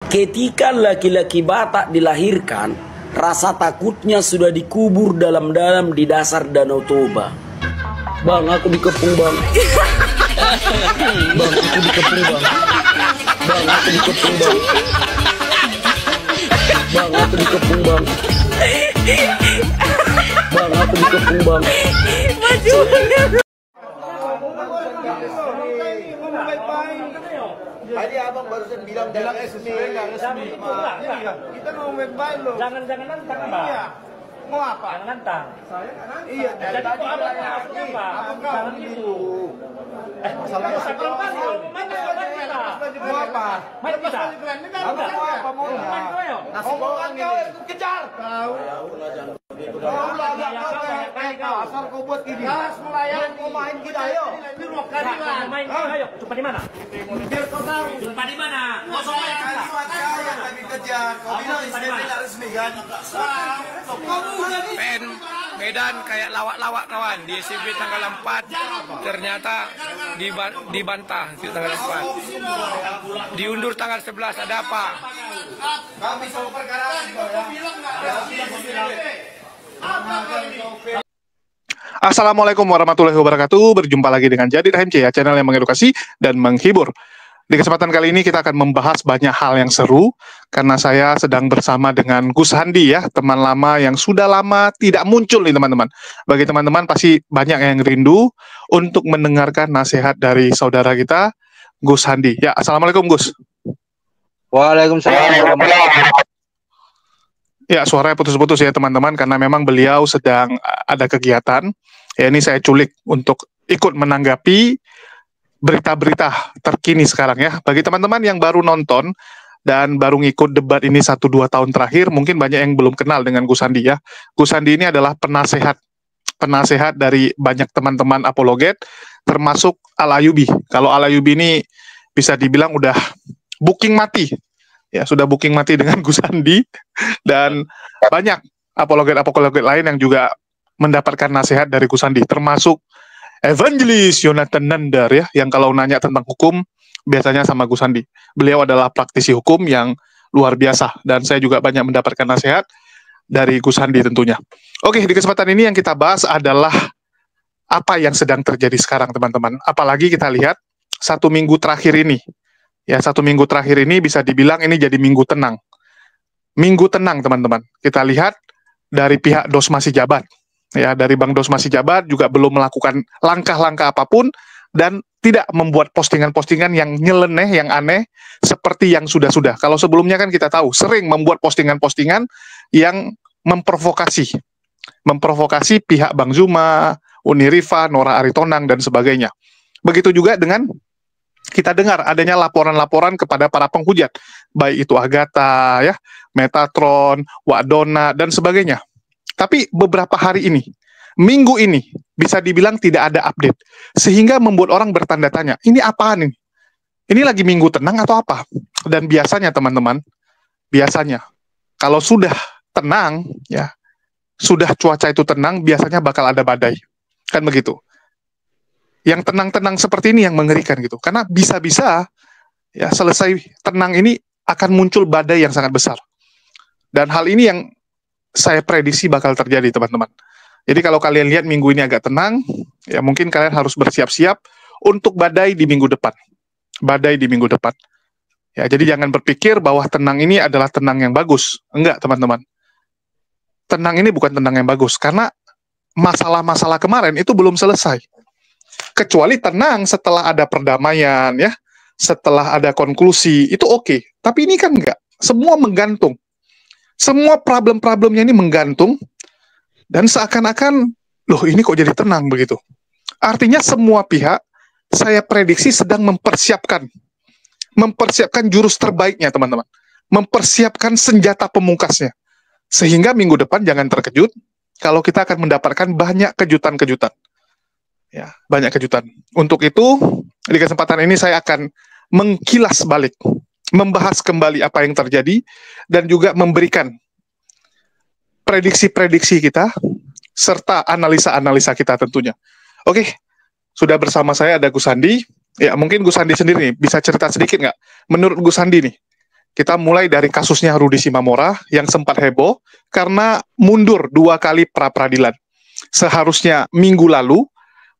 Ketika laki-laki Batak dilahirkan, rasa takutnya sudah dikubur dalam-dalam di dasar Danau Toba. Bang, aku dikepung bang. Bang, aku dikepung bang. Bang, aku dikepung bang. Bang, aku dikepung bang. Bang, aku dikepung bang. Maju. Tadi abang barusan bilang resmi, nggak resmi. Kita mau baik-baik loh. Jangan nantang, Pak. Iya. Mau apa? Jangan nantang. Saya kan iya. Jadi kok abang maksudnya apa? Jangan gitu. Masalah Kalau kan main kita. mau apa? Main kita. Abang mau apa mau? Main kau yo. Nasi goreng kau itu kejar. Tahu. Kau lah, asal kau buat gini. Melayang kau main kita ayo. Main ayo. Jumpa di mana? Biar kau tahu. Jumpa di mana? Kosong main kita. Saya tadi kejar. Kau bilang istri tidak resmi kan? PN Medan kayak lawak-lawak kawan di SCB tanggal 4 ternyata dibantah di tanggal 4 diundur tanggal 11. Ada apa? Kami sama perkara Assalamualaikum warahmatullahi wabarakatuh. Berjumpa lagi dengan Jadi HMC ya, channel yang mengedukasi dan menghibur. Di kesempatan kali ini kita akan membahas banyak hal yang seru karena saya sedang bersama dengan Gus Handi ya, teman lama yang sudah lama tidak muncul nih teman-teman. Bagi teman-teman pasti banyak yang rindu untuk mendengarkan nasihat dari saudara kita Gus Handi. Ya, assalamualaikum Gus. Waalaikumsalam. Ya, suaranya putus-putus ya teman-teman karena memang beliau sedang ada kegiatan. Ya, ini saya culik untuk ikut menanggapi berita-berita terkini sekarang ya. Bagi teman-teman yang baru nonton dan baru ngikut debat ini 1-2 tahun terakhir, mungkin banyak yang belum kenal dengan Gus Handi ya. Gus Handi ini adalah penasehat dari banyak teman-teman apologet, termasuk Al-Ayyubi. Kalau Al-Ayyubi ini bisa dibilang udah booking mati. Ya, sudah booking mati dengan Gus Handi dan banyak apologet-apologet lain yang juga mendapatkan nasihat dari Gus Handi, termasuk Evangelis Yonatan Nandar ya, yang kalau nanya tentang hukum biasanya sama Gus Handi. Beliau adalah praktisi hukum yang luar biasa dan saya juga banyak mendapatkan nasihat dari Gus Handi tentunya. Oke, di kesempatan ini yang kita bahas adalah apa yang sedang terjadi sekarang teman-teman. Apalagi kita lihat 1 minggu terakhir ini. Ya, 1 minggu terakhir ini bisa dibilang ini jadi minggu tenang. Minggu tenang teman-teman. Kita lihat dari pihak Dos Masih Jabat. Ya, dari Bang Dos Masih Jabat juga belum melakukan langkah-langkah apapun dan tidak membuat postingan-postingan yang nyeleneh, yang aneh seperti yang sudah-sudah. Kalau sebelumnya kan kita tahu sering membuat postingan-postingan yang memprovokasi pihak Bang Zuma, Uni Rifa, Nora Aritonang dan sebagainya. Begitu juga dengan kita dengar adanya laporan-laporan kepada para penghujat, baik itu Agatha, ya, Metatron, Wadona dan sebagainya. Tapi beberapa hari ini, minggu ini, bisa dibilang tidak ada update. Sehingga membuat orang bertanda tanya, ini apaan ini? Ini lagi minggu tenang atau apa? Dan biasanya teman-teman, biasanya, kalau sudah tenang, ya, sudah cuaca itu tenang, biasanya bakal ada badai. Kan begitu. Yang tenang-tenang seperti ini yang mengerikan gitu. Karena bisa-bisa, ya, selesai tenang ini akan muncul badai yang sangat besar. Dan hal ini yang saya prediksi bakal terjadi teman-teman. Jadi kalau kalian lihat minggu ini agak tenang, ya mungkin kalian harus bersiap-siap untuk badai di minggu depan. Badai di minggu depan. Ya, jadi jangan berpikir bahwa tenang ini adalah tenang yang bagus. Enggak, teman-teman. Tenang ini bukan tenang yang bagus karena masalah-masalah kemarin itu belum selesai. Kecuali tenang setelah ada perdamaian, ya, setelah ada konklusi, itu oke. Tapi ini kan enggak. Semua menggantung. Semua problem-problemnya ini menggantung dan seakan-akan, loh ini kok jadi tenang begitu. Artinya semua pihak, saya prediksi sedang mempersiapkan jurus terbaiknya teman-teman. Mempersiapkan senjata pemungkasnya. Sehingga minggu depan jangan terkejut kalau kita akan mendapatkan banyak kejutan-kejutan. Ya, banyak kejutan. Untuk itu, di kesempatan ini saya akan mengkilas balik, membahas kembali apa yang terjadi, dan juga memberikan prediksi-prediksi kita, serta analisa-analisa kita tentunya. Oke, sudah bersama saya ada Gus Handi. Ya, mungkin Gus Handi sendiri nih, bisa cerita sedikit nggak? Menurut Gus Handi nih, Kita mulai dari kasusnya Rudi Simamora yang sempat heboh karena mundur 2 kali pra-peradilan. Seharusnya minggu lalu,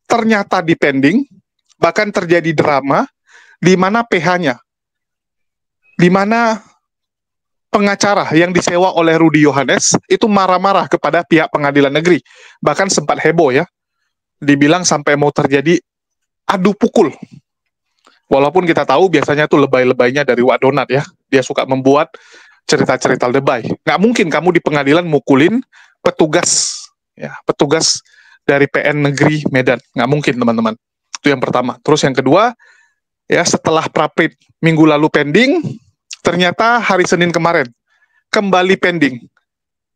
ternyata dipending, bahkan terjadi drama di mana PH-nya, di mana pengacara yang disewa oleh Rudi Yohanes itu marah-marah kepada pihak pengadilan negeri. Bahkan sempat heboh ya, dibilang sampai mau terjadi adu pukul. Walaupun kita tahu biasanya tuh lebay-lebaynya dari Wak Donat ya. Dia suka membuat cerita-cerita lebay. Nggak mungkin kamu di pengadilan mukulin petugas, ya, petugas dari PN Negeri Medan. Nggak mungkin, teman-teman. Itu yang pertama. Terus yang kedua, ya, setelah Praprit minggu lalu pending, ternyata hari Senin kemarin kembali pending.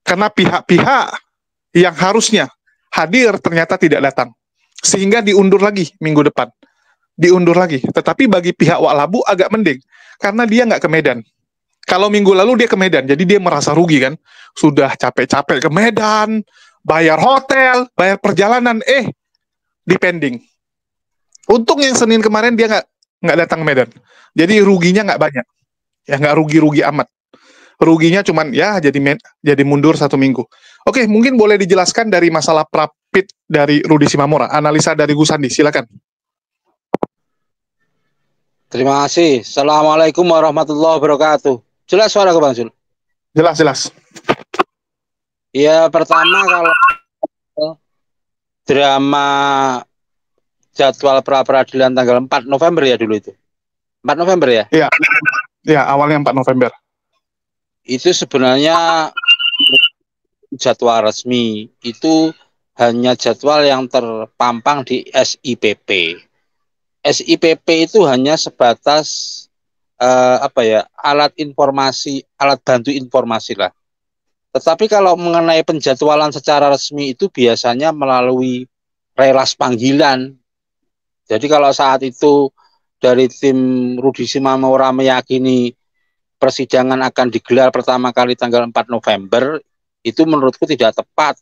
Karena pihak-pihak yang harusnya hadir ternyata tidak datang. Sehingga diundur lagi minggu depan. Diundur lagi. Tetapi bagi pihak Wak Labu agak mending. Karena dia nggak ke Medan. Kalau minggu lalu dia ke Medan, jadi dia merasa rugi kan. Sudah capek-capek ke Medan, bayar hotel, bayar perjalanan, dipending. Untung yang Senin kemarin dia nggak datang ke Medan. Jadi ruginya nggak banyak. Ya nggak rugi-rugi amat. Ruginya cuman ya jadi mundur 1 minggu. Oke, mungkin boleh dijelaskan dari masalah Prapit dari Rudi Simamora. Analisa dari Gus Andi, silakan. Terima kasih. Assalamualaikum warahmatullahi wabarakatuh. Jelas suara ke Bang Zul? Jelas, jelas. Ya, pertama kalau drama jadwal pra-peradilan tanggal 4 November ya dulu itu. 4 November ya? Iya. Ya, awalnya 4 November. Itu sebenarnya jadwal resmi. Itu hanya jadwal yang terpampang di SIPP. SIPP itu hanya sebatas alat informasi, alat bantu informasi lah. Tetapi kalau mengenai penjadwalan secara resmi itu biasanya melalui relas panggilan. Jadi kalau saat itu dari tim Rudi Simamora meyakini persidangan akan digelar pertama kali tanggal 4 November, itu menurutku tidak tepat.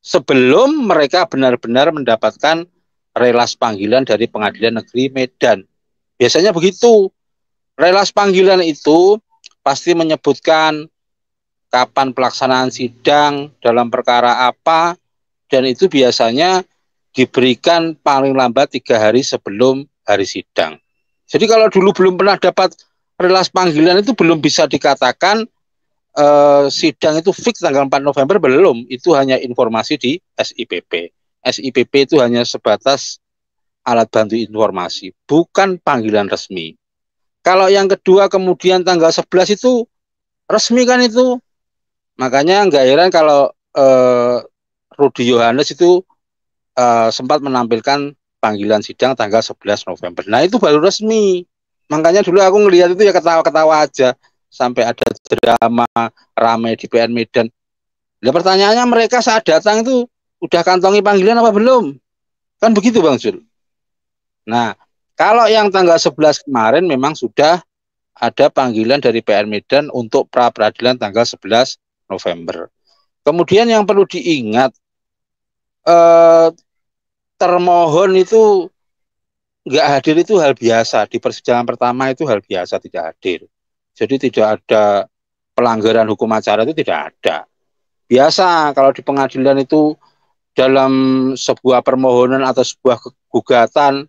Sebelum mereka benar-benar mendapatkan relas panggilan dari Pengadilan Negeri Medan. Biasanya begitu. Relas panggilan itu pasti menyebutkan kapan pelaksanaan sidang dalam perkara apa, dan itu biasanya diberikan paling lambat 3 hari sebelum hari sidang. Jadi kalau dulu belum pernah dapat relas panggilan itu belum bisa dikatakan sidang itu fix tanggal 4 November, belum. Itu hanya informasi di SIPP. SIPP itu hanya sebatas alat bantu informasi, bukan panggilan resmi. Kalau yang kedua kemudian tanggal 11 itu resmi kan itu. Makanya nggak heran kalau Rudi Yohanes itu sempat menampilkan panggilan sidang tanggal 11 November. Nah itu baru resmi. Makanya dulu aku ngelihat itu ya ketawa-ketawa aja. Sampai ada drama ramai di PN Medan. Nah, pertanyaannya mereka saat datang itu udah kantongi panggilan apa belum? Kan begitu Bang Zul. Nah, kalau yang tanggal 11 kemarin memang sudah ada panggilan dari PN Medan untuk pra-peradilan tanggal 11 November. Kemudian yang perlu diingat, termohon itu nggak hadir itu hal biasa. Di persidangan pertama itu hal biasa tidak hadir. Jadi tidak ada pelanggaran hukum acara, itu tidak ada. Biasa kalau di pengadilan itu dalam sebuah permohonan atau sebuah gugatan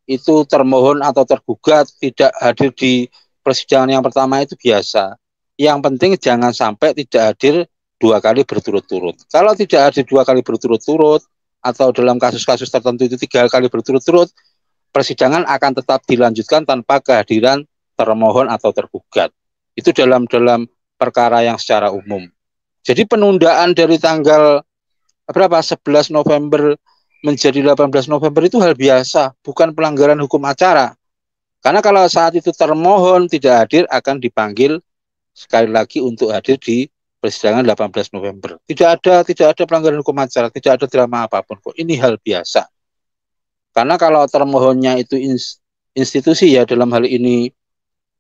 itu termohon atau tergugat tidak hadir di persidangan yang pertama itu biasa. Yang penting jangan sampai tidak hadir 2 kali berturut-turut. Kalau tidak hadir 2 kali berturut-turut atau dalam kasus-kasus tertentu itu 3 kali berturut-turut, persidangan akan tetap dilanjutkan tanpa kehadiran termohon atau tergugat. Itu dalam perkara yang secara umum. Jadi penundaan dari tanggal 11 November menjadi 18 November itu hal biasa, bukan pelanggaran hukum acara. Karena kalau saat itu termohon tidak hadir akan dipanggil sekali lagi untuk hadir di persidangan 18 November. Tidak ada pelanggaran hukum acara, tidak ada drama apapun kok. Ini hal biasa. Karena kalau termohonnya itu institusi ya, dalam hal ini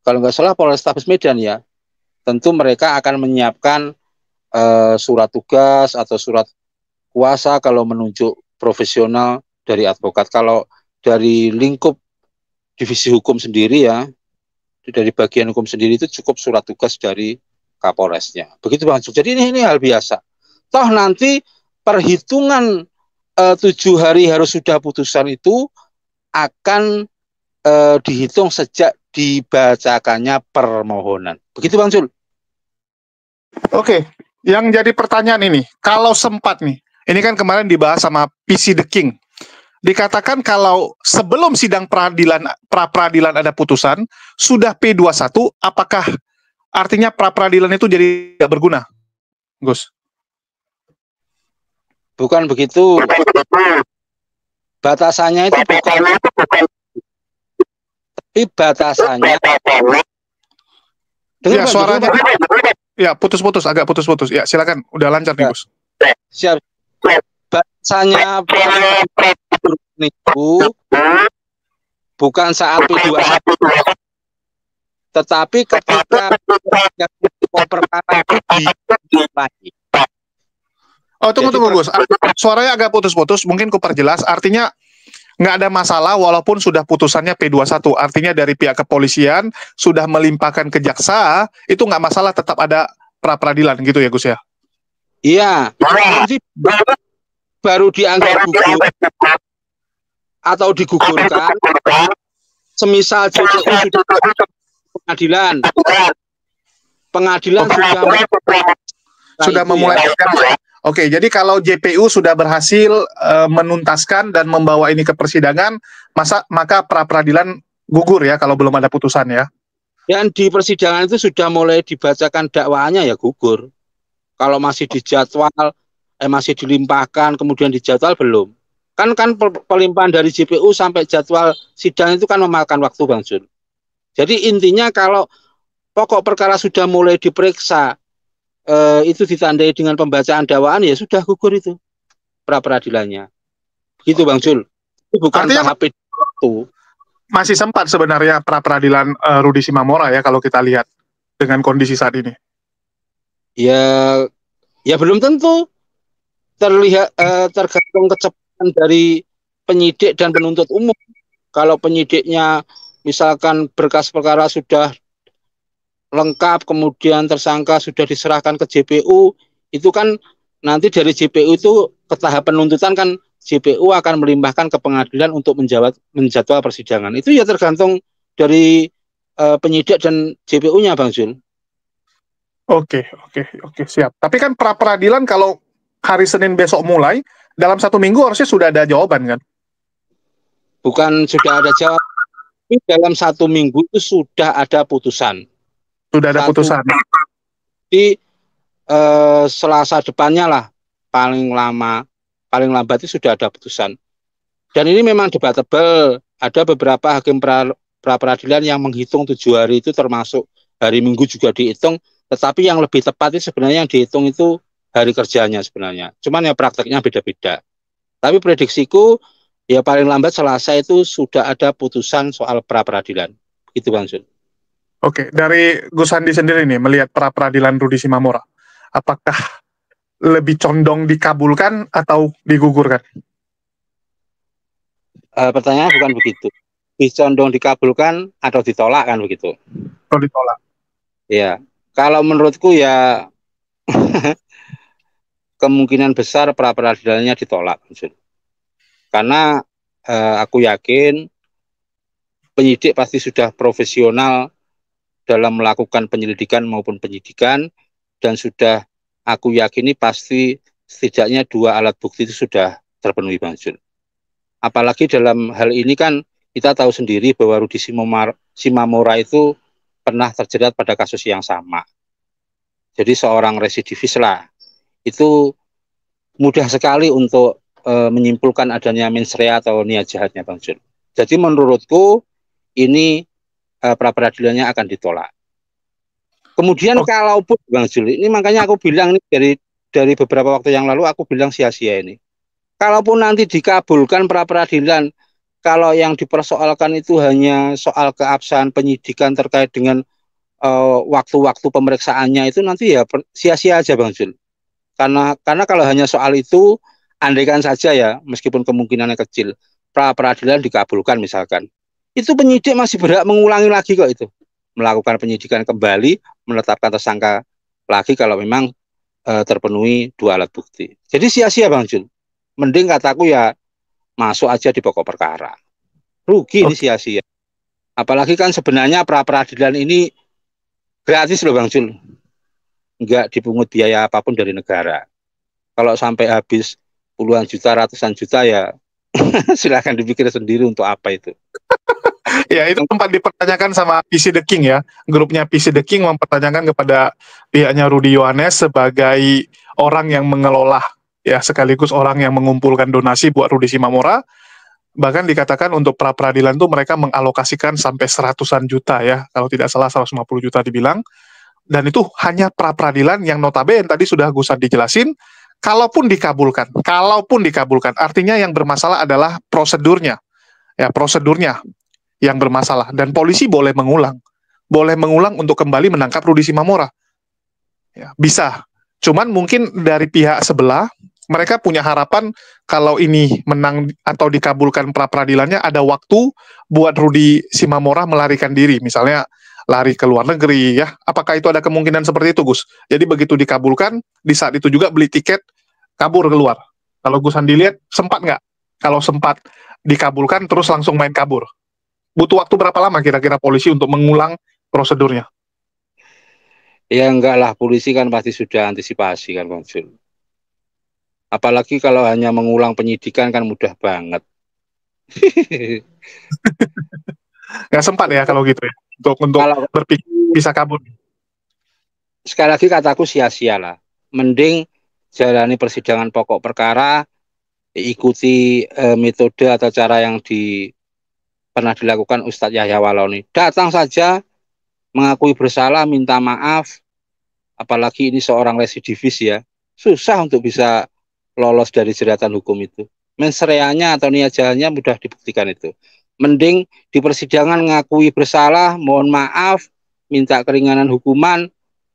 kalau nggak salah Polrestabes Medan ya, tentu mereka akan menyiapkan surat tugas atau surat kuasa kalau menunjuk profesional dari advokat. Kalau dari lingkup divisi hukum sendiri ya, dari bagian hukum sendiri itu cukup surat tugas dari Kapolresnya. Begitu Bang Jul. Jadi ini hal biasa. Toh nanti perhitungan 7 hari harus sudah putusan itu akan dihitung sejak dibacakannya permohonan. Begitu Bang Jul. Oke, yang jadi pertanyaan ini, kalau sempat nih, ini kan kemarin dibahas sama PC The King. Dikatakan kalau sebelum sidang pra-peradilan ada putusan, sudah P21, apakah artinya pra-peradilan itu jadi tidak berguna? Gus? Bukan begitu. Batasannya itu bukan. Tapi batasannya. Ya, suaranya. Ya, putus-putus, agak putus-putus. Ya, silakan. Udah lancar nih, Gus. Siap. Batasannya itu bukan saat P21. Tetapi ketika perkara itu dimulai. Oh, tunggu Gus. Suaranya agak putus-putus, mungkin ku perjelas. Artinya nggak ada masalah walaupun sudah putusannya P21. Artinya dari pihak kepolisian sudah melimpahkan ke jaksa, itu nggak masalah, tetap ada pra-peradilan gitu ya Gus ya? Iya. Nanti baru dianggap gugur atau digugurkan. Semisal JPU sudah pengadilan sudah memulai. Oke, jadi kalau JPU sudah berhasil menuntaskan dan membawa ini ke persidangan, maka pra-peradilan gugur ya kalau belum ada putusan ya. Dan di persidangan itu sudah mulai dibacakan dakwaannya ya gugur. Kalau masih dijadwal, masih dilimpahkan, kemudian dijadwal belum. Kan pelimpahan dari JPU sampai jadwal sidang itu kan memakan waktu Bang Jun. Jadi intinya kalau pokok perkara sudah mulai diperiksa, itu ditandai dengan pembacaan dakwaan, ya sudah gugur itu pra-peradilannya. Gitu Bang Jul. Itu bukan tahap itu. Masih sempat sebenarnya pra-peradilan Rudy Simamora ya kalau kita lihat dengan kondisi saat ini. Ya belum tentu. Tergantung kecepatan dari penyidik dan penuntut umum. Kalau penyidiknya misalkan berkas perkara sudah lengkap, kemudian tersangka sudah diserahkan ke JPU, itu kan nanti dari JPU itu ke tahap penuntutan kan JPU akan melimpahkan ke pengadilan untuk menjadwal persidangan. Itu ya tergantung dari penyidik dan JPU-nya Bang Jul. Oke, siap. Tapi kan pra-peradilan kalau hari Senin besok mulai, dalam 1 minggu harusnya sudah ada jawaban kan? Bukan sudah ada jawaban, tapi dalam 1 minggu itu sudah ada putusan. Sudah ada putusan. Di Selasa depannya lah, paling lambat itu sudah ada putusan. Dan ini memang debatable. Ada beberapa hakim pra-peradilan yang menghitung 7 hari itu termasuk hari Minggu juga dihitung. Tetapi yang lebih tepat itu sebenarnya yang dihitung itu hari kerjanya sebenarnya. Cuman ya prakteknya beda-beda. Tapi prediksiku ya paling lambat Selasa itu sudah ada putusan soal pra-peradilan. Itu Bang Jun. Oke, dari Gus Andi sendiri nih melihat pra-peradilan Rudy Simamora, apakah lebih condong dikabulkan atau digugurkan? Pertanyaan bukan begitu. Lebih condong dikabulkan atau ditolak kan begitu? Atau ditolak. Ya, kalau menurutku ya kemungkinan besar pra-peradilannya ditolak. Karena aku yakin penyidik pasti sudah profesional dalam melakukan penyelidikan maupun penyidikan, dan sudah aku yakini pasti setidaknya 2 alat bukti itu sudah terpenuhi Bang Jun. Apalagi dalam hal ini kan kita tahu sendiri bahwa Rudy Simamora itu pernah terjerat pada kasus yang sama. Jadi seorang residivis lah. Itu mudah sekali untuk menyimpulkan adanya mens rea atau niat jahatnya Bang Jun. Jadi menurutku ini pra-peradilannya akan ditolak. Kemudian kalaupun Bang Jul, ini makanya aku bilang ini dari beberapa waktu yang lalu aku bilang sia-sia ini. Kalaupun nanti dikabulkan pra-peradilan, kalau yang dipersoalkan itu hanya soal keabsahan penyidikan terkait dengan waktu-waktu pemeriksaannya, itu nanti ya sia-sia aja Bang Jul. Karena kalau hanya soal itu, andaikan saja ya, meskipun kemungkinannya kecil, pra-peradilan dikabulkan misalkan, itu penyidik masih berhak mengulangi lagi kok itu. melakukan penyidikan kembali, menetapkan tersangka lagi kalau memang terpenuhi 2 alat bukti. Jadi sia-sia Bang Jul. Mending kataku ya masuk aja di pokok perkara. Rugi ini sia-sia. Apalagi kan sebenarnya pra-peradilan ini gratis loh Bang Jul. Enggak dipungut biaya apapun dari negara. Kalau sampai habis puluhan juta, ratusan juta ya silakan dipikir sendiri untuk apa itu. Ya, itu sempat dipertanyakan sama PC The King ya. Grupnya PC The King mempertanyakan kepada pihaknya Rudy Yohanes sebagai orang yang mengelola, ya sekaligus orang yang mengumpulkan donasi buat Rudy Simamora. Bahkan dikatakan untuk pra-peradilan itu mereka mengalokasikan sampai 100-an juta ya. Kalau tidak salah 150 juta dibilang. Dan itu hanya pra-peradilan yang notabene tadi sudah Gusan dijelasin. Kalaupun dikabulkan, artinya yang bermasalah adalah prosedurnya. Ya, prosedurnya yang bermasalah, dan polisi boleh mengulang untuk kembali menangkap Rudy Simamora. Ya, bisa. Cuman mungkin dari pihak sebelah mereka punya harapan kalau ini menang atau dikabulkan pra-peradilannya ada waktu buat Rudy Simamora melarikan diri, misalnya lari ke luar negeri ya. Apakah itu ada kemungkinan seperti itu, Gus? Jadi begitu dikabulkan, di saat itu juga beli tiket kabur keluar. Kalau Gusan dilihat sempat nggak? Kalau sempat dikabulkan terus langsung main kabur. Butuh waktu berapa lama kira-kira polisi untuk mengulang prosedurnya? Ya enggak lah, polisi kan pasti sudah antisipasi kan Bang Jul. Apalagi kalau hanya mengulang penyidikan kan mudah banget. Nggak sempat ya kalau gitu ya, untuk Kalau berpikir bisa kabur. sekali lagi kataku sia-sia lah. Mending jalani persidangan pokok perkara, ikuti metode atau cara yang pernah dilakukan Ustadz Yahya Walauni. Datang saja, mengakui bersalah, minta maaf. Apalagi ini seorang residivis ya, susah untuk bisa lolos dari jeratan hukum itu. Mensreanya atau niat jalannya mudah dibuktikan itu. Mending di persidangan ngakui bersalah, mohon maaf, minta keringanan hukuman.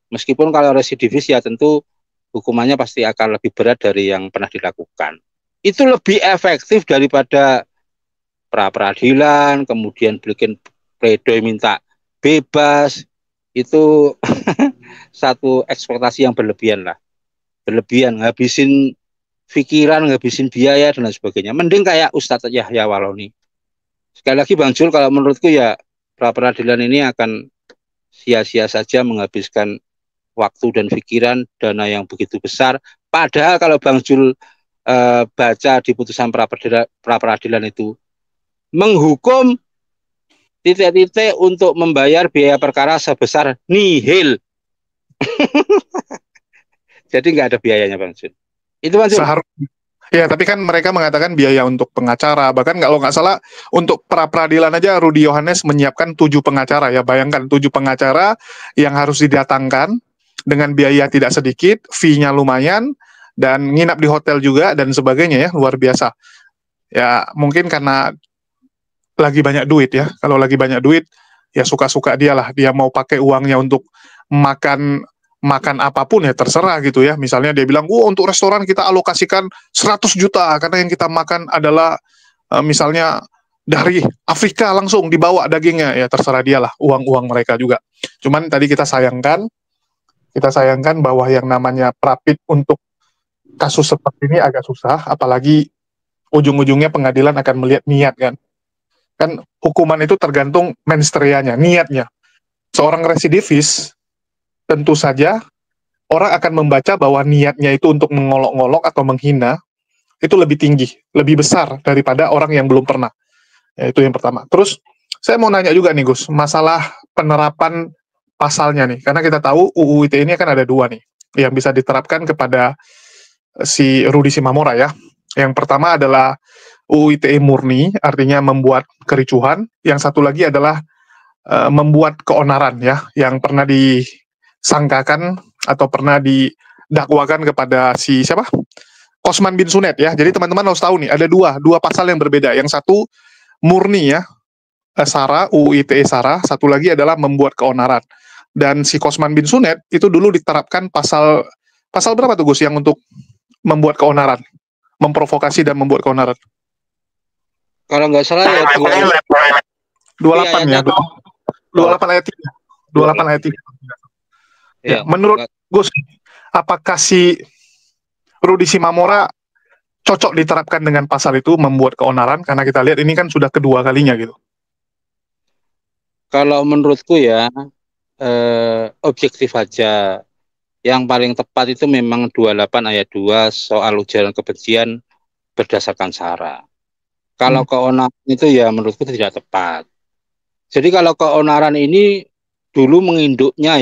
Meskipun kalau residivis ya tentu hukumannya pasti akan lebih berat dari yang pernah dilakukan. Itu lebih efektif daripada pra-peradilan, kemudian bikin pledoi minta bebas. Itu satu ekspektasi yang berlebihan lah. Berlebihan, ngabisin pikiran, ngabisin biaya, dan lain sebagainya. Mending kayak Ustadz Yahya Walauni. Sekali lagi Bang Jul, kalau menurutku ya pra-peradilan ini akan sia-sia saja menghabiskan waktu dan pikiran, dana yang begitu besar. Padahal kalau Bang Jul baca di putusan pra-peradilan itu menghukum titik-titik untuk membayar biaya perkara sebesar nihil. Jadi nggak ada biayanya Bang Jul. Itu Bang Jul. Ya, tapi kan mereka mengatakan biaya untuk pengacara. Bahkan kalau nggak salah, untuk pra-peradilan aja Rudy Yohanes menyiapkan 7 pengacara. Ya, bayangkan 7 pengacara yang harus didatangkan dengan biaya tidak sedikit, fee-nya lumayan, dan nginap di hotel juga, dan sebagainya ya, luar biasa. Ya, mungkin karena lagi banyak duit ya. Kalau lagi banyak duit, ya suka-suka dia lah. Dia mau pakai uangnya untuk makan apapun ya terserah gitu ya. Misalnya dia bilang, untuk restoran kita alokasikan 100 juta karena yang kita makan adalah misalnya dari Afrika langsung dibawa dagingnya, ya terserah dia lah, uang mereka juga. Cuman tadi kita sayangkan bahwa yang namanya prapit untuk kasus seperti ini agak susah, apalagi ujung-ujungnya pengadilan akan melihat niat kan. Kan hukuman itu tergantung mensreanya, niatnya. Seorang residivis tentu saja orang akan membaca bahwa niatnya itu untuk mengolok-ngolok atau menghina itu lebih tinggi, lebih besar daripada orang yang belum pernah. Ya, itu yang pertama. Terus saya mau nanya juga nih Gus, masalah penerapan pasalnya nih, karena kita tahu UU ITE ini kan ada 2 nih yang bisa diterapkan kepada si Rudy Simamora ya. Yang pertama adalah UU ITE murni, artinya membuat kericuhan. Yang satu lagi adalah membuat keonaran ya, yang pernah disangkakan atau pernah didakwakan kepada si siapa? Kosman bin Sunet ya. Jadi teman-teman harus tahu nih, ada dua pasal yang berbeda. Yang satu murni ya, SARA, UU ITE SARA. Satu lagi adalah membuat keonaran. Dan si Kosman bin Sunet itu dulu diterapkan pasal berapa tuh Gus yang untuk membuat keonaran, memprovokasi dan membuat keonaran? Kalau nggak salah ya 28 ya, 28 ayat 3. 28 ayat 3. Ya, Ya, menurut Gus, apakah si Rudi Simamora cocok diterapkan dengan pasal itu membuat keonaran? Karena kita lihat ini kan sudah kedua kalinya gitu. kalau menurutku ya objektif aja. Yang paling tepat itu memang 28 ayat 2 soal ujaran kebencian berdasarkan sara. Kalau keonaran itu ya menurutku tidak tepat. Jadi kalau keonaran ini dulu menginduknya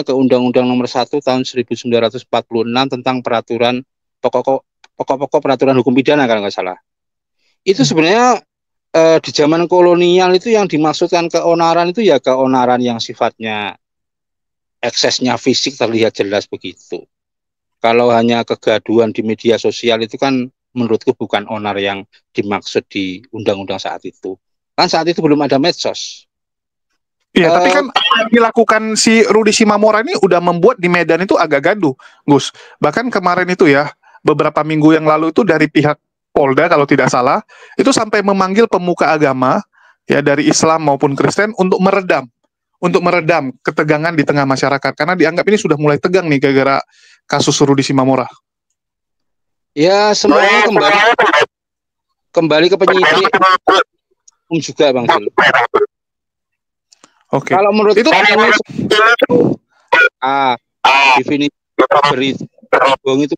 ke Undang-Undang Nomor 1 tahun 1946 tentang pokok-pokok peraturan hukum pidana kalau nggak salah. Itu sebenarnya di zaman kolonial itu yang dimaksudkan keonaran itu ya keonaran yang sifatnya eksesnya fisik terlihat jelas begitu. Kalau hanya kegaduhan di media sosial itu kan menurutku bukan onar yang dimaksud di undang-undang saat itu. Kan saat itu belum ada medsos. Iya, tapi kan apa yang dilakukan si Rudi Simamora ini udah membuat di Medan itu agak gaduh, Gus. Bahkan kemarin itu ya, beberapa minggu yang lalu itu dari pihak Polda kalau tidak salah, itu sampai memanggil pemuka agama ya dari Islam maupun Kristen untuk meredam ketegangan di tengah masyarakat karena dianggap ini sudah mulai tegang nih gara-gara kasus Rudi Simamora. Ya semuanya kembali ke penyidik juga Bang Sul. Oke. Kalau menurut itu definisi berita bohong itu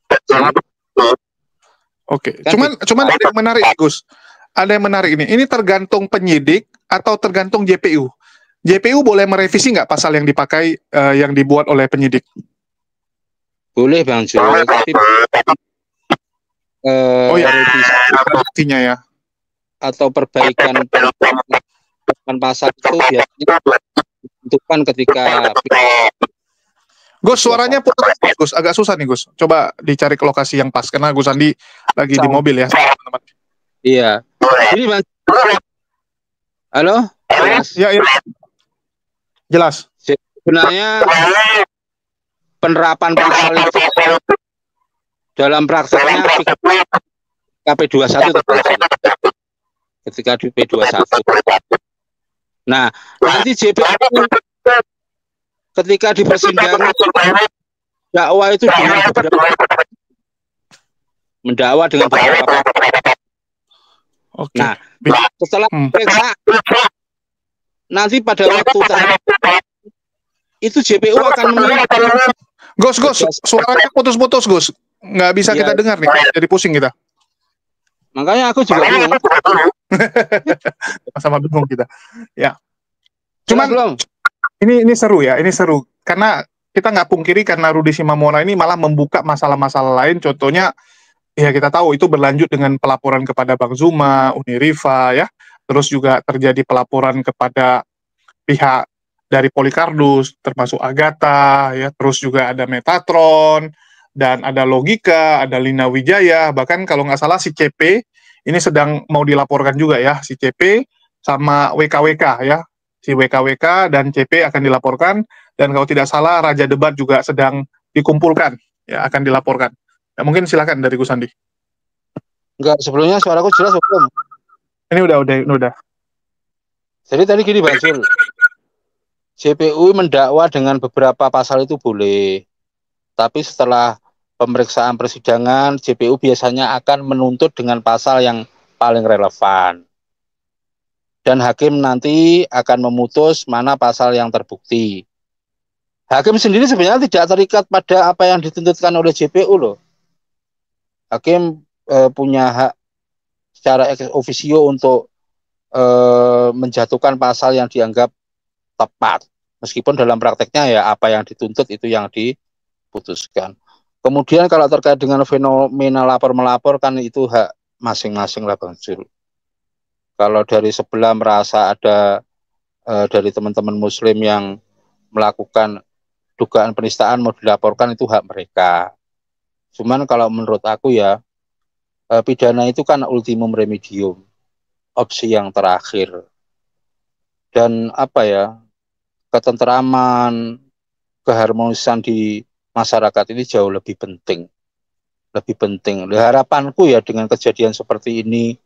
Oke. Kan Cuman ada yang menarik Gus. Ada yang menarik ini. Ini tergantung penyidik atau tergantung JPU. JPU boleh merevisi nggak pasal yang dipakai yang dibuat oleh penyidik? boleh Bang Sul, tapi revisi Artinya ya. atau perbaikan pasal itu biasanya ditentukan ketika Gus, suaranya putus, Gus. Agak susah nih, Gus. Coba dicari ke lokasi yang pas karena Gus Andi lagi di mobil ya, teman-teman. iya. Ini Bang. Halo? Ya, ya. Jelas. Sebenarnya penerapan pasal itu dalam prakteknya KP21 ketika di P21. Nah, nanti JPU ketika di persidangan dakwah itu dengan mendakwa dengan beberapa. Oke. Nah, setelah periksa nanti pada waktu itu JPU akan menentukan. Gus, suaranya putus-putus, Gus. Nggak bisa kita dengar nih, jadi pusing kita. Makanya aku juga bingung. Sama bingung kita. Ya. Cuman Cuman ini seru ya, ini seru. Karena kita nggak pungkiri karena Rudi Simamora ini malah membuka masalah-masalah lain. Contohnya, ya kita tahu itu berlanjut dengan pelaporan kepada Bang Zuma, Uniriva, ya. Terus juga terjadi pelaporan kepada pihak dari Polikarpus, termasuk Agatha, ya. Terus juga ada Metatron, dan ada Logika, ada Lina Wijaya. Bahkan kalau nggak salah si CP ini sedang mau dilaporkan juga ya, si CP sama WKWK ya. Si WKWK dan CP akan dilaporkan, dan kalau tidak salah Raja Debat juga sedang dikumpulkan, ya akan dilaporkan. Ya, mungkin silakan dari Gus Andi. enggak, sebelumnya suaraku jelas belum? Ini udah. Jadi tadi gini Bang Sul, JPU mendakwa dengan beberapa pasal itu boleh, tapi setelah pemeriksaan persidangan JPU biasanya akan menuntut dengan pasal yang paling relevan. Dan hakim nanti akan memutus mana pasal yang terbukti. Hakim sendiri sebenarnya tidak terikat pada apa yang dituntutkan oleh JPU loh. Hakim punya hak secara ex officio untuk menjatuhkan pasal yang dianggap tepat. Meskipun dalam prakteknya ya apa yang dituntut itu yang diputuskan. Kemudian kalau terkait dengan fenomena lapor-melapor kan itu hak masing-masing lah Bang Jul. Kalau dari sebelah merasa ada dari teman-teman muslim yang melakukan dugaan penistaan mau dilaporkan itu hak mereka. Cuman kalau menurut aku ya pidana itu kan ultimum remedium, opsi yang terakhir. Dan apa ya, ketentraman, keharmonisan di masyarakat ini jauh lebih penting. Lebih penting. Harapanku ya dengan kejadian seperti ini,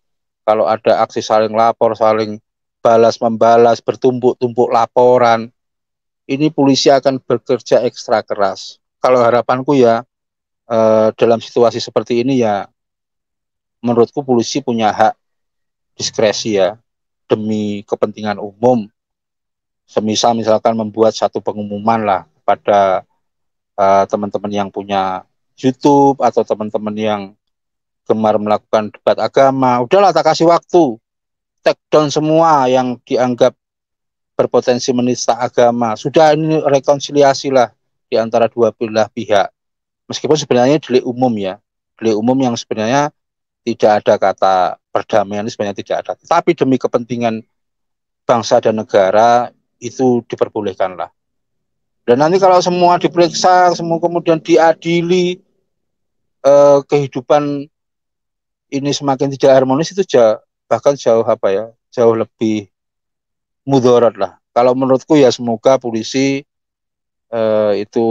kalau ada aksi saling lapor, saling balas-membalas, bertumpuk-tumpuk laporan, ini polisi akan bekerja ekstra keras. Kalau harapanku ya dalam situasi seperti ini ya, menurutku polisi punya hak diskresi ya demi kepentingan umum. Semisal misalkan membuat satu pengumuman lah kepada teman-teman yang punya YouTube atau teman-teman yang gemar melakukan debat agama, udahlah tak kasih waktu, take down semua yang dianggap berpotensi menista agama. Sudah, ini rekonsiliasi lah di antara dua belah pihak. Meskipun sebenarnya delik umum ya, delik umum yang sebenarnya tidak ada kata perdamaian, sebenarnya tidak ada. Tapi demi kepentingan bangsa dan negara itu diperbolehkan lah. Dan nanti kalau semua diperiksa, semua kemudian diadili, kehidupan ini semakin tidak harmonis, itu bahkan jauh jauh lebih mudarat lah. Kalau menurutku ya semoga polisi itu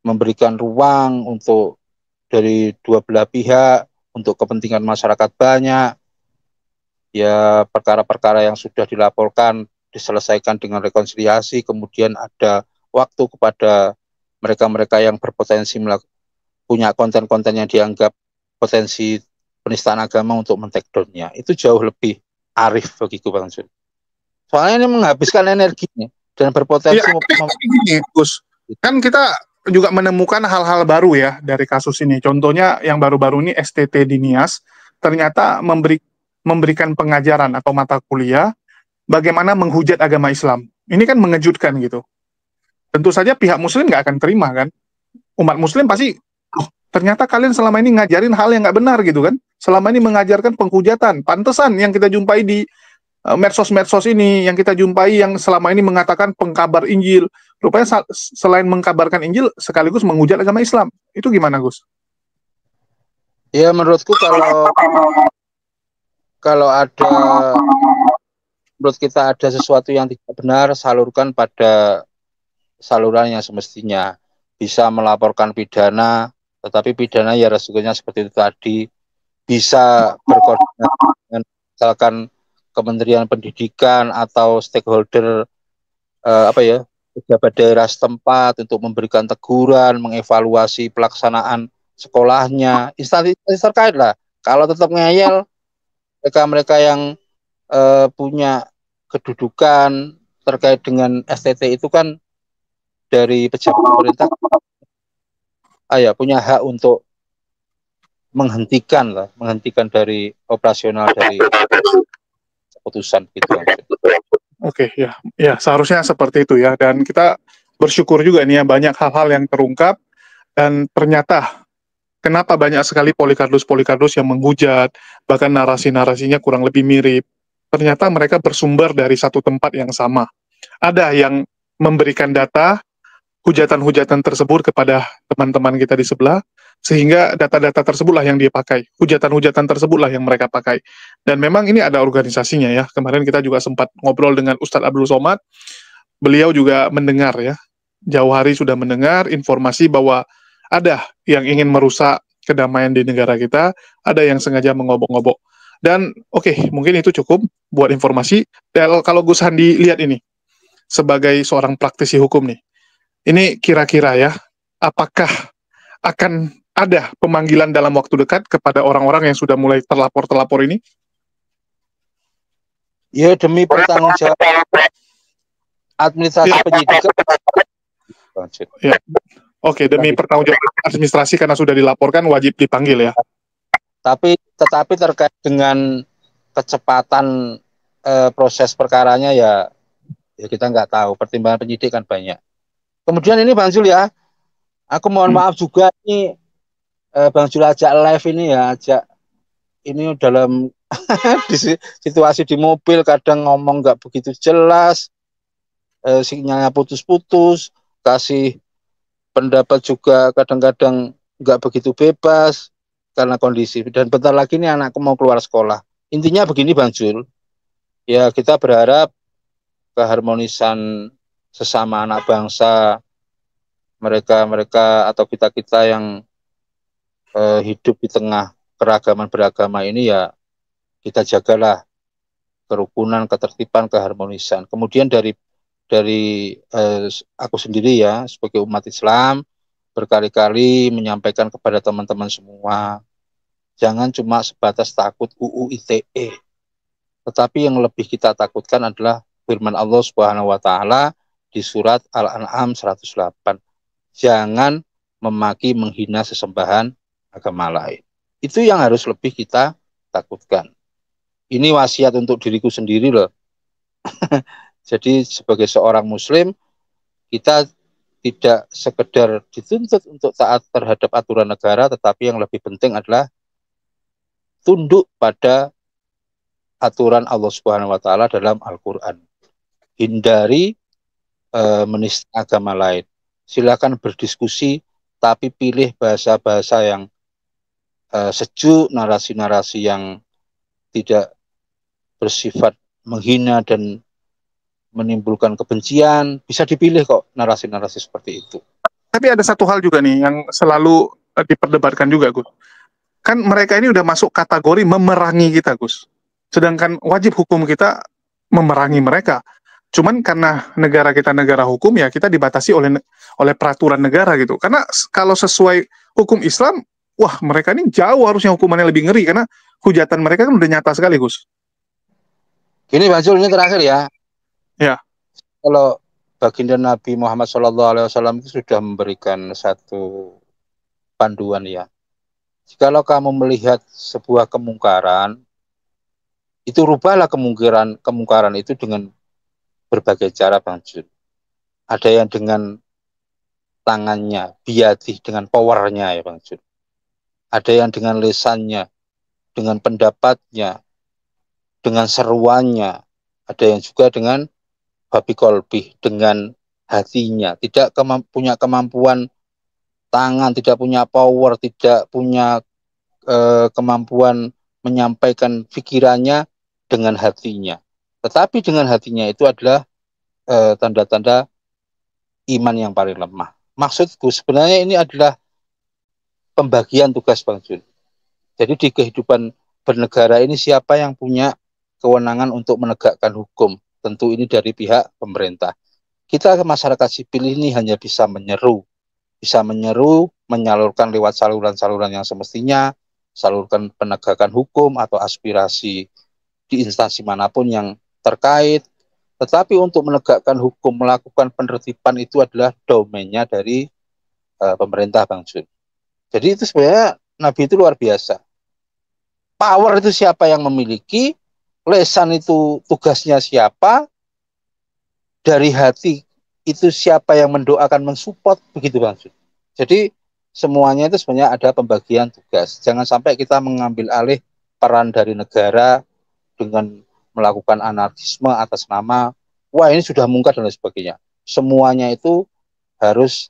memberikan ruang untuk dari dua belah pihak untuk kepentingan masyarakat banyak. Ya perkara-perkara yang sudah dilaporkan diselesaikan dengan rekonsiliasi, kemudian ada waktu kepada mereka-mereka yang berpotensi punya konten-konten yang dianggap potensi penistaan agama untuk men-take down-nya. Itu jauh lebih arif bagiku Bang Jun. Soalnya ini menghabiskan energinya dan berpotensi gini, Gus. Kan kita juga menemukan hal-hal baru ya dari kasus ini. Contohnya yang baru-baru ini STT di Nias ternyata memberikan pengajaran atau mata kuliah bagaimana menghujat agama Islam. Ini kan mengejutkan gitu. Tentu saja pihak Muslim nggak akan terima kan. Umat Muslim pasti, ternyata kalian selama ini ngajarin hal yang nggak benar gitu kan. Selama ini mengajarkan penghujatan. Pantesan yang kita jumpai di medsos-medsos ini, yang kita jumpai yang selama ini mengatakan pengkabar Injil. Rupanya selain mengkabarkan Injil, sekaligus menghujat agama Islam. Itu gimana, Gus? Ya menurutku kalau menurut kita ada sesuatu yang tidak benar, salurkan pada saluran yang semestinya. Bisa melaporkan pidana, tetapi pidana ya resikonya seperti itu tadi. Bisa berkoordinasi dengan misalkan Kementerian Pendidikan atau stakeholder pejabat daerah setempat untuk memberikan teguran, mengevaluasi pelaksanaan sekolahnya, instansi terkait lah. Kalau tetap ngeyel, mereka-mereka yang punya kedudukan terkait dengan STT itu kan dari pejabat pemerintah punya hak untuk menghentikan dari operasional dari keputusan gitu. Oke, ya seharusnya seperti itu ya. Dan kita bersyukur juga nih ya, banyak hal-hal yang terungkap dan ternyata kenapa banyak sekali polikardus yang menghujat, bahkan narasi-narasinya kurang lebih mirip. Ternyata mereka bersumber dari satu tempat yang sama. Ada yang memberikan data hujatan-hujatan tersebut kepada teman-teman kita di sebelah, sehingga data-data tersebutlah yang dia pakai, hujatan-hujatan tersebutlah yang mereka pakai. Dan memang ini ada organisasinya ya. Kemarin kita juga sempat ngobrol dengan Ustadz Abdul Somad, beliau juga mendengar ya, jauh hari sudah mendengar informasi bahwa ada yang ingin merusak kedamaian di negara kita, ada yang sengaja mengobok-ngobok. Dan mungkin itu cukup buat informasi. Dan kalau Gus Handi lihat ini, sebagai seorang praktisi hukum nih, ini kira-kira ya, apakah akan ada pemanggilan dalam waktu dekat kepada orang-orang yang sudah mulai terlapor ini? Ya demi pertanggungjawaban administrasi penyidikan. Ya. Demi pertanggungjawaban administrasi karena sudah dilaporkan wajib dipanggil ya. Tetapi terkait dengan kecepatan proses perkaranya ya kita nggak tahu, pertimbangan penyidik kan banyak. Kemudian ini Bang Jul ya, aku mohon maaf juga ini Bang Jul ajak live ini ya, ini dalam di situasi di mobil kadang ngomong nggak begitu jelas, sinyalnya putus-putus, kasih pendapat juga kadang-kadang nggak begitu bebas karena kondisi. Dan bentar lagi nih anakku mau keluar sekolah. Intinya begini Bang Jul, ya kita berharap keharmonisan sesama anak bangsa, mereka atau kita yang hidup di tengah keragaman beragama ini ya kita jagalah kerukunan, ketertiban, keharmonisan. Kemudian dari dari aku sendiri ya sebagai umat Islam berkali-kali menyampaikan kepada teman-teman semua, jangan cuma sebatas takut UU ITE, tetapi yang lebih kita takutkan adalah firman Allah Subhanahu wa taala di surat Al-An'am 108. Jangan memaki menghina sesembahan agama lain. Itu yang harus lebih kita takutkan. Ini wasiat untuk diriku sendiri loh. Jadi sebagai seorang muslim, kita tidak sekedar dituntut untuk taat terhadap aturan negara, tetapi yang lebih penting adalah tunduk pada aturan Allah Subhanahu wa taala dalam Al-Qur'an. Hindari menista agama lain. Silakan berdiskusi, tapi pilih bahasa-bahasa yang sejuk, narasi-narasi yang tidak bersifat menghina dan menimbulkan kebencian. Bisa dipilih kok narasi-narasi seperti itu. Tapi ada satu hal juga nih yang selalu diperdebatkan juga, Gus. Kan mereka ini udah masuk kategori memerangi kita, Gus. Sedangkan wajib hukum kita memerangi mereka. Cuman karena negara kita negara hukum, ya kita dibatasi oleh peraturan negara gitu. Karena kalau sesuai hukum Islam, wah mereka ini jauh harusnya hukumannya lebih ngeri, karena hujatan mereka kan udah nyata sekali, Gus. Ini Bang Zul, ini terakhir ya. Ya. Kalau baginda Nabi Muhammad SAW itu sudah memberikan satu panduan ya. Jikalau kamu melihat sebuah kemungkaran, itu rubahlah kemungkaran itu dengan berbagai cara, Bang Jun. Ada yang dengan tangannya, biadih, dengan powernya ya Bang Jun. Ada yang dengan lisannya, dengan pendapatnya, dengan seruannya. Ada yang juga dengan babi kolbih, dengan hatinya. Tidak punya kemampuan tangan, tidak punya power, tidak punya kemampuan menyampaikan pikirannya dengan hatinya. Tetapi dengan hatinya itu adalah tanda-tanda iman yang paling lemah. Maksudku sebenarnya ini adalah pembagian tugas Bang Jun. Jadi di kehidupan bernegara ini siapa yang punya kewenangan untuk menegakkan hukum? Tentu ini dari pihak pemerintah. Kita masyarakat sipil ini hanya bisa menyeru, menyalurkan lewat saluran-saluran yang semestinya, salurkan penegakan hukum atau aspirasi di instansi manapun yang terkait. Tetapi untuk menegakkan hukum, melakukan penertiban itu adalah domainnya dari pemerintah Bang Jun. Jadi itu sebenarnya Nabi itu luar biasa. Power itu siapa yang memiliki, lesan itu tugasnya siapa, dari hati itu siapa yang mendoakan, mensupport, begitu Bang Jun. Jadi semuanya itu sebenarnya ada pembagian tugas. Jangan sampai kita mengambil alih peran dari negara dengan melakukan anarkisme atas nama, wah ini sudah mungkar dan lain sebagainya. Semuanya itu harus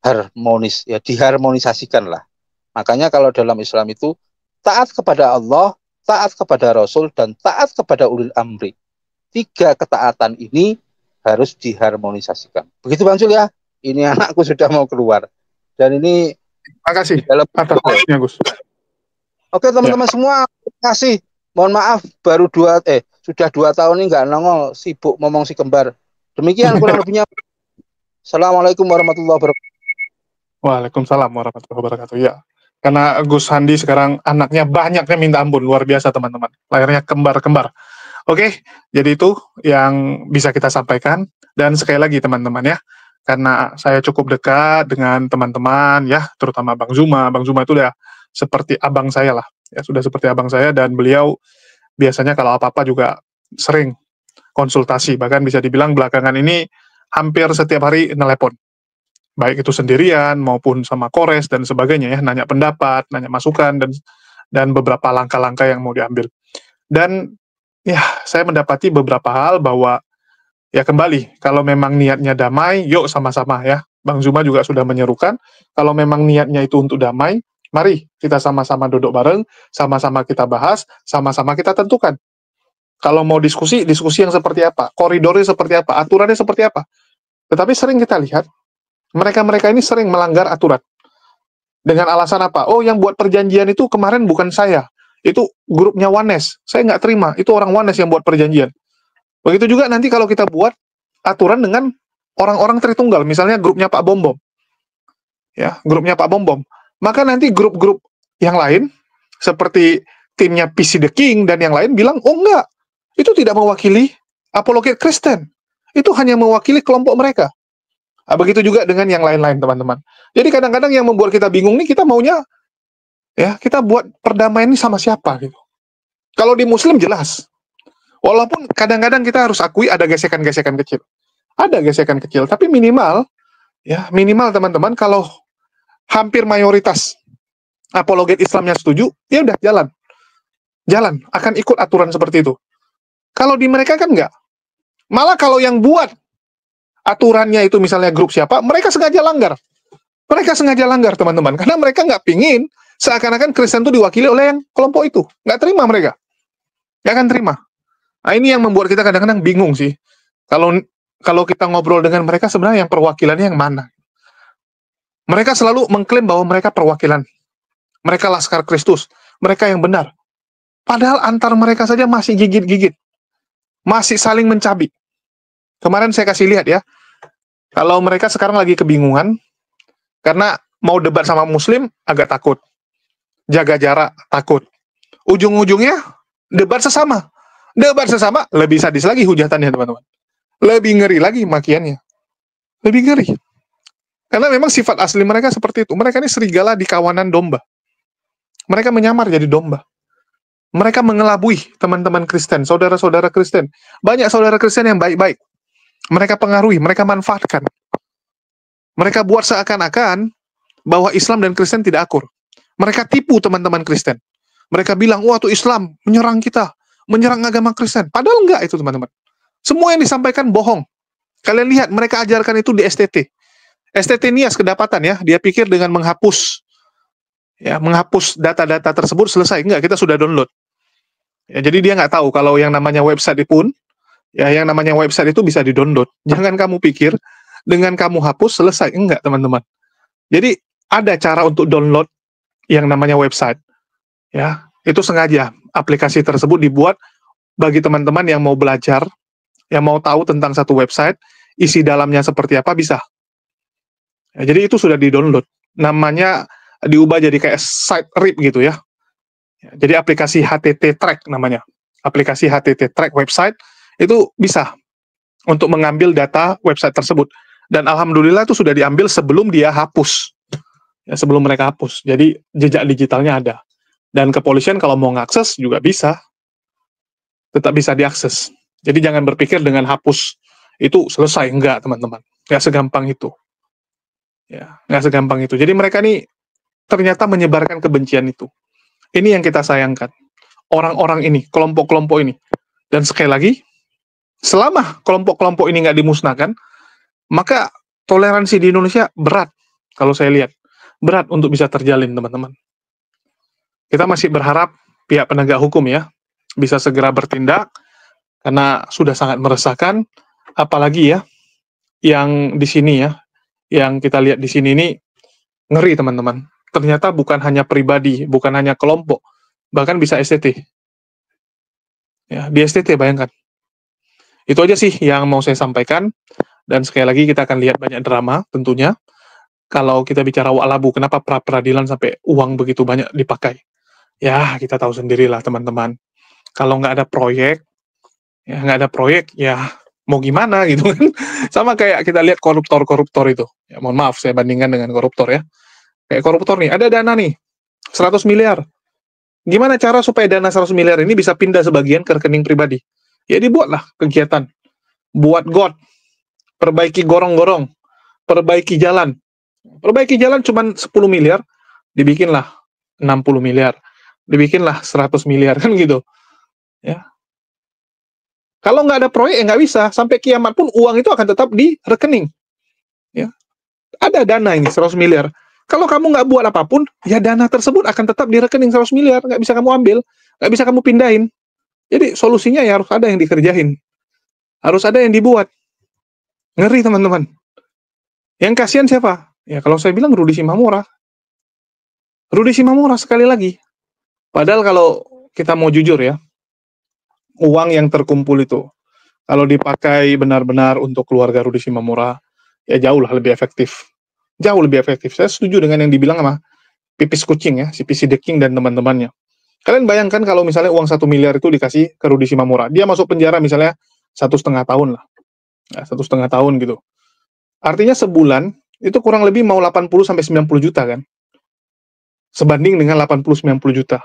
harmonis, ya diharmonisasikan lah. Makanya kalau dalam Islam itu taat kepada Allah, taat kepada Rasul, dan taat kepada ulil amri. 3 ketaatan ini harus diharmonisasikan. Begitu Bang Jul ya. Ini anakku sudah mau keluar. Dan ini makasih atas waktunya Gus. Oke teman-teman semua, terima kasih. Mohon maaf baru sudah 2 tahun ini nggak nongol, sibuk ngomong si kembar. Demikian kurang lebihnya. Assalamualaikum warahmatullahi wabarakatuh. Waalaikumsalam warahmatullahi wabarakatuh. Ya, karena Gus Handi sekarang anaknya banyaknya minta ampun, luar biasa teman-teman. Lahirnya kembar-kembar. Oke, jadi itu yang bisa kita sampaikan. Dan sekali lagi teman-teman ya, karena saya cukup dekat dengan teman-teman ya, terutama Bang Zuma. Bang Zuma itu udah seperti abang saya lah. Ya, sudah seperti abang saya, dan beliau biasanya kalau apa-apa juga sering konsultasi. Bahkan bisa dibilang belakangan ini hampir setiap hari nelepon. Baik itu sendirian maupun sama Kores dan sebagainya ya, nanya pendapat, nanya masukan, dan beberapa langkah-langkah yang mau diambil. Dan ya, saya mendapati beberapa hal bahwa ya kembali, kalau memang niatnya damai, yuk sama-sama ya. Bang Zuma juga sudah menyerukan, kalau memang niatnya itu untuk damai, mari kita sama-sama duduk bareng, sama-sama kita bahas, sama-sama kita tentukan. Kalau mau diskusi yang seperti apa, koridornya seperti apa, aturannya seperti apa. Tetapi sering kita lihat, mereka-mereka ini sering melanggar aturan. Dengan alasan apa? Oh, yang buat perjanjian itu kemarin bukan saya. Itu grupnya Ones. Saya nggak terima. Itu orang Ones yang buat perjanjian. Begitu juga nanti kalau kita buat aturan dengan orang-orang Tritunggal, misalnya grupnya Pak Bom Bom. Ya, grupnya Pak Bom Bom. Maka nanti grup-grup yang lain seperti timnya PC The King dan yang lain bilang, "Oh enggak, itu tidak mewakili apologet Kristen. Itu hanya mewakili kelompok mereka." Nah, begitu juga dengan yang lain-lain, teman-teman. Jadi kadang-kadang yang membuat kita bingung nih, kita maunya ya kita buat perdamaian ini sama siapa gitu. Kalau di Muslim jelas. Walaupun kadang-kadang kita harus akui ada gesekan-gesekan kecil. Ada gesekan kecil, tapi minimal teman-teman, kalau hampir mayoritas apologet Islamnya setuju, ya udah jalan akan ikut aturan seperti itu. Kalau di mereka kan enggak. Malah kalau yang buat aturannya itu misalnya grup siapa, mereka sengaja langgar. Mereka sengaja langgar, teman-teman, karena mereka nggak pingin seakan-akan Kristen itu diwakili oleh yang kelompok itu. Nggak terima mereka. Nggak akan terima. Nah, ini yang membuat kita kadang-kadang bingung sih. Kalau kita ngobrol dengan mereka, sebenarnya yang perwakilannya yang mana? Mereka selalu mengklaim bahwa mereka perwakilan. Mereka Laskar Kristus. Mereka yang benar. Padahal antar mereka saja masih gigit-gigit. Masih saling mencabik. Kemarin saya kasih lihat ya. Kalau mereka sekarang lagi kebingungan, karena mau debat sama Muslim, agak takut. Jaga jarak, takut. Ujung-ujungnya, debat sesama. Debat sesama, lebih sadis lagi hujatannya, teman-teman. Lebih ngeri lagi makiannya. Lebih ngeri. Karena memang sifat asli mereka seperti itu. Mereka ini serigala di kawanan domba. Mereka menyamar jadi domba. Mereka mengelabui teman-teman Kristen, saudara-saudara Kristen. Banyak saudara Kristen yang baik-baik. Mereka pengaruhi, mereka manfaatkan. Mereka buat seakan-akan bahwa Islam dan Kristen tidak akur. Mereka tipu teman-teman Kristen. Mereka bilang, wah tuh Islam menyerang kita, menyerang agama Kristen. Padahal enggak itu, teman-teman. Semua yang disampaikan bohong. Kalian lihat, mereka ajarkan itu di STT. STT Nias kedapatan ya, dia pikir dengan menghapus data-data tersebut selesai. Enggak, kita sudah download. Ya, jadi dia nggak tahu kalau yang namanya website pun, ya yang namanya website itu bisa di-download. Jangan kamu pikir dengan kamu hapus selesai. Enggak, teman-teman. Jadi ada cara untuk download yang namanya website. Ya, itu sengaja aplikasi tersebut dibuat bagi teman-teman yang mau belajar, yang mau tahu tentang satu website, isi dalamnya seperti apa, bisa. Ya, jadi itu sudah di-download. Namanya diubah jadi kayak site RIP gitu ya. Ya, jadi aplikasi HTT Track namanya. Aplikasi HTT Track website itu bisa untuk mengambil data website tersebut. Dan alhamdulillah itu sudah diambil sebelum dia hapus. Ya, sebelum mereka hapus. Jadi jejak digitalnya ada. Dan kepolisian kalau mau ngakses juga bisa. Tetap bisa diakses. Jadi jangan berpikir dengan hapus itu selesai. Enggak, teman-teman. Nggak segampang itu. Ya, nggak segampang itu. Jadi mereka nih ternyata menyebarkan kebencian itu. Ini yang kita sayangkan. Orang-orang ini, kelompok-kelompok ini. Dan sekali lagi, selama kelompok-kelompok ini nggak dimusnahkan, maka toleransi di Indonesia berat, kalau saya lihat. Berat untuk bisa terjalin, teman-teman. Kita masih berharap pihak penegak hukum ya, bisa segera bertindak, karena sudah sangat meresahkan, apalagi ya, yang di sini ya, yang kita lihat di sini ini, ngeri teman-teman. Ternyata bukan hanya pribadi, bukan hanya kelompok, bahkan bisa STT. Ya, di STT bayangkan. Itu aja sih yang mau saya sampaikan. Dan sekali lagi kita akan lihat banyak drama tentunya. Kalau kita bicara wa'labu, kenapa pra-peradilan sampai uang begitu banyak dipakai? Ya, kita tahu sendirilah teman-teman. Kalau nggak ada proyek, ya mau gimana gitu kan. Sama kayak kita lihat koruptor-koruptor itu. Ya, mohon maaf saya bandingkan dengan koruptor ya. Kayak koruptor nih, ada dana nih, 100 miliar. Gimana cara supaya dana 100 miliar ini bisa pindah sebagian ke rekening pribadi? Ya dibuatlah kegiatan. Buat got, perbaiki gorong-gorong, perbaiki jalan. Perbaiki jalan cuma 10 miliar, dibikinlah 60 miliar. Dibikinlah 100 miliar, kan gitu. Ya. Kalau nggak ada proyek, ya nggak bisa. Sampai kiamat pun uang itu akan tetap di rekening. Ya. Ada dana ini, 100 miliar. Kalau kamu nggak buat apapun, ya dana tersebut akan tetap di rekening 100 miliar, nggak bisa kamu ambil, nggak bisa kamu pindahin. Jadi solusinya ya harus ada yang dikerjain. Harus ada yang dibuat. Ngeri teman-teman. Yang kasihan siapa? Ya kalau saya bilang Rudi Simamora. Rudi Simamora sekali lagi. Padahal kalau kita mau jujur ya, uang yang terkumpul itu, kalau dipakai benar-benar untuk keluarga Rudi Shimamura, ya jauh lah lebih efektif. Jauh lebih efektif. Saya setuju dengan yang dibilang sama Pipis Kucing ya, si PC The King dan teman-temannya. Kalian bayangkan kalau misalnya uang 1 miliar itu dikasih ke Rudi Shimamura, dia masuk penjara misalnya 1,5 tahun lah, ya, 1,5 tahun gitu. Artinya sebulan itu kurang lebih mau 80-90 juta kan, sebanding dengan 80-90 juta.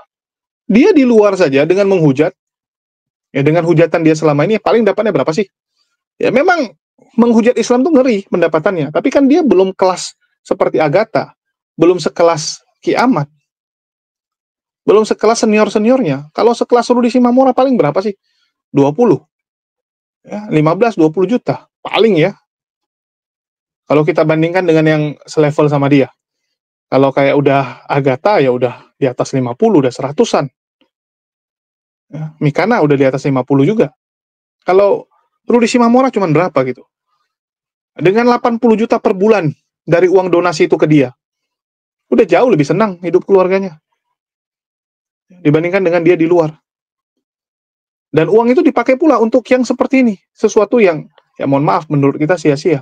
Dia di luar saja dengan menghujat, ya dengan hujatan dia selama ini, paling dapatnya berapa sih? Ya memang menghujat Islam tuh ngeri pendapatannya, tapi kan dia belum kelas seperti Agatha, belum sekelas Ki Ahmad, belum sekelas senior-seniornya. Kalau sekelas Rudi Shimamura paling berapa sih? 20, ya, 15-20 juta, paling ya. Kalau kita bandingkan dengan yang selevel sama dia. Kalau kayak udah Agatha, ya udah di atas 50, udah 100-an. Ya, Mikana udah di atas 50 juga. Kalau Rudi Shimamura cuma berapa gitu? Dengan 80 juta per bulan dari uang donasi itu ke dia, udah jauh lebih senang hidup keluarganya dibandingkan dengan dia di luar. Dan uang itu dipakai pula untuk yang seperti ini, sesuatu yang, ya mohon maaf, menurut kita sia-sia.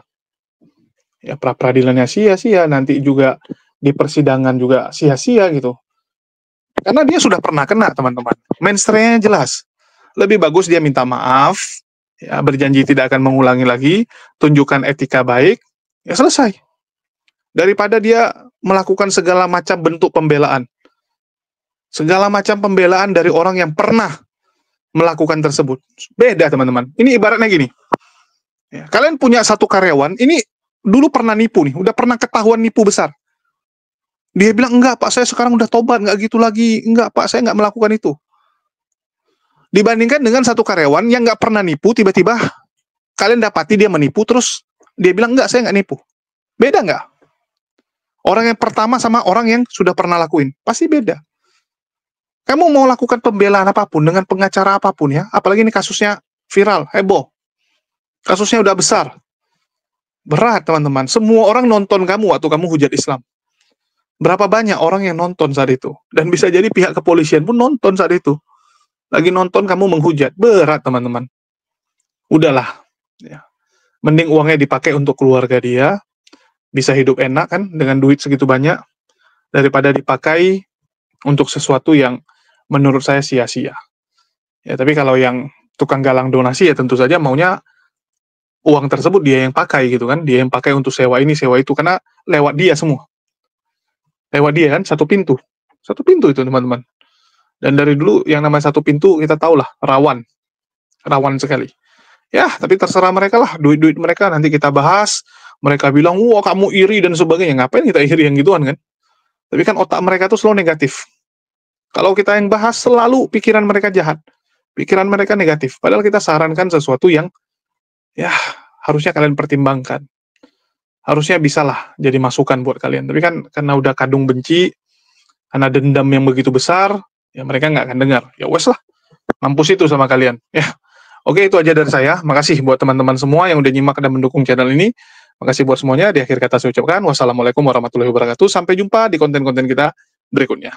Ya pra-peradilannya sia-sia, nanti juga di persidangan juga sia-sia gitu. Karena dia sudah pernah kena, teman-teman. Mainstreamnya jelas. Lebih bagus dia minta maaf, ya berjanji tidak akan mengulangi lagi, tunjukkan etika baik, ya selesai. Daripada dia melakukan segala macam bentuk pembelaan. Segala macam pembelaan dari orang yang pernah melakukan tersebut. Beda, teman-teman. Ini ibaratnya gini. Ya, kalian punya satu karyawan, ini dulu pernah nipu nih, udah pernah ketahuan nipu besar. Dia bilang, enggak Pak, saya sekarang udah tobat, enggak gitu lagi. Enggak Pak, saya enggak melakukan itu. Dibandingkan dengan satu karyawan yang enggak pernah nipu, tiba-tiba kalian dapati dia menipu, terus dia bilang, enggak, saya enggak nipu. Beda enggak? Orang yang pertama sama orang yang sudah pernah lakuin, pasti beda. Kamu mau lakukan pembelaan apapun, dengan pengacara apapun ya, apalagi ini kasusnya viral, heboh. Kasusnya udah besar. Berat, teman-teman. Semua orang nonton kamu waktu kamu hujat Islam. Berapa banyak orang yang nonton saat itu? Dan bisa jadi pihak kepolisian pun nonton saat itu. Lagi nonton kamu menghujat. Berat, teman-teman. Udahlah. Ya. Mending uangnya dipakai untuk keluarga dia. Bisa hidup enak kan, dengan duit segitu banyak. Daripada dipakai untuk sesuatu yang menurut saya sia-sia. Ya, tapi kalau yang tukang galang donasi, ya tentu saja maunya uang tersebut dia yang pakai gitu kan. Dia yang pakai untuk sewa ini, sewa itu. Karena lewat dia semua. Lewat dia kan, satu pintu. Satu pintu itu, teman-teman. Dan dari dulu, yang namanya satu pintu, kita tahulah, rawan. Rawan sekali. Ya, tapi terserah mereka lah. Duit-duit mereka nanti kita bahas. Mereka bilang, wah kamu iri dan sebagainya. Ngapain kita iri yang gituan kan? Tapi kan otak mereka tuh selalu negatif. Kalau kita yang bahas, selalu pikiran mereka jahat. Pikiran mereka negatif. Padahal kita sarankan sesuatu yang, ya, harusnya kalian pertimbangkan. Harusnya bisalah jadi masukan buat kalian. Tapi kan karena udah kadung benci, karena dendam yang begitu besar, ya mereka nggak akan dengar. Ya wes lah, mampus itu sama kalian. Ya, oke, itu aja dari saya. Makasih buat teman-teman semua yang udah nyimak dan mendukung channel ini. Makasih buat semuanya. Di akhir kata saya ucapkan wassalamualaikum warahmatullahi wabarakatuh. Sampai jumpa di konten-konten kita berikutnya.